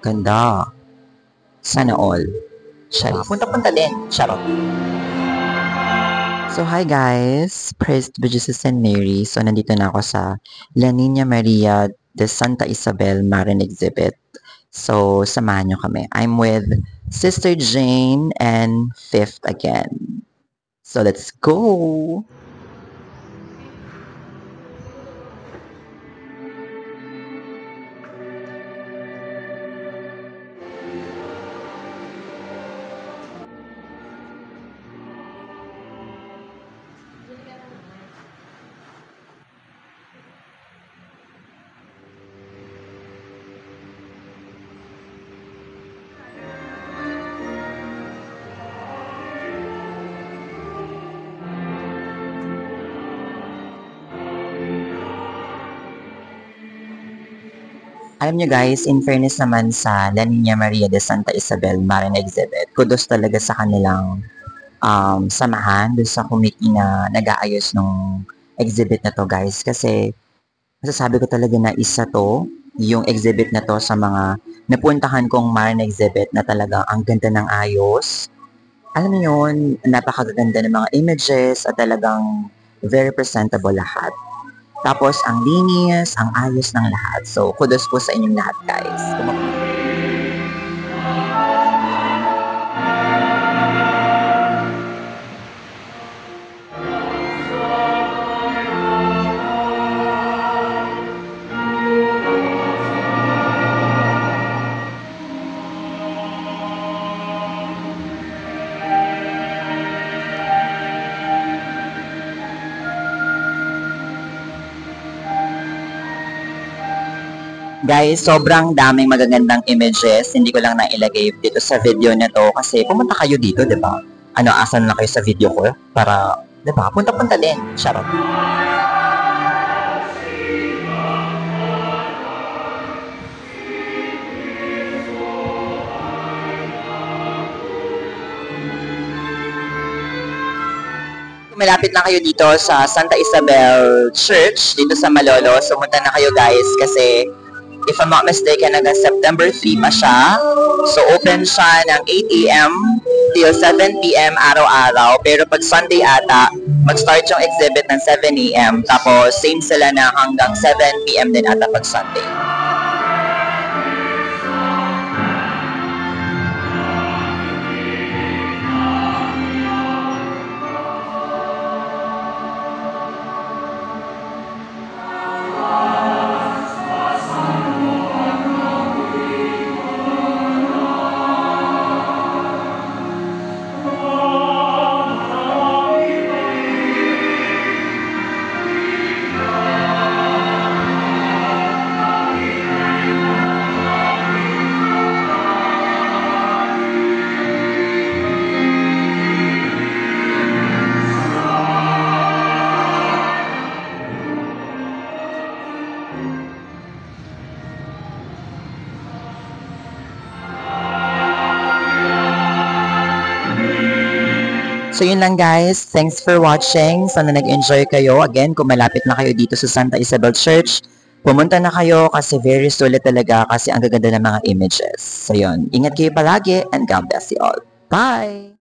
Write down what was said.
Ganda. Sana all. Charis. Punta-punta din. Charot. So, hi guys! Praise be Jesus and Mary. So, nandito na ako sa La Niña Maria de Santa Isabel Marin Exhibit. So, samahan nyo kami. I'm with Sister Jane and Fifth again. So, let's go! Alam nyo guys, in fairness naman sa La Niña Maria de Santa Isabel Marin Exhibit, kudos talaga sa kanilang samahan doon sa committee na nag-aayos ng exhibit na to guys. Kasi masasabi ko talaga na isa to, yung exhibit na to sa mga napuntahan kong Marin Exhibit na talaga ang ganda ng ayos. Alam mo yun, napakaganda ng mga images at talagang very presentable lahat. Tapos, ang linis, ang ayos ng lahat. So, kudos po sa inyong lahat, guys. Guys, sobrang daming magagandang images. Hindi ko lang nailagay dito sa video na to kasi pumunta kayo dito, di ba? Ano, asan na kayo sa video ko? Para, di ba? Punta-punta din. Charot. Malapit lang kayo dito sa Santa Isabel Church, dito sa Malolo. Sumunta na kayo guys kasi if I'm not mistaken, hanggang September 3 pa siya. So, open siya ng 8 a.m. till 7 p.m. araw-araw. Pero pag Sunday ata, mag-start yung exhibit ng 7 a.m. Tapos, same sila na hanggang 7 p.m. din ata pag Sunday. So yun lang guys, thanks for watching. Sana nag-enjoy kayo. Again, kung malapit na kayo dito sa Santa Isabel Church, pumunta na kayo kasi very solid talaga kasi ang gaganda ng mga images. So yun, ingat kayo palagi and God bless you all. Bye!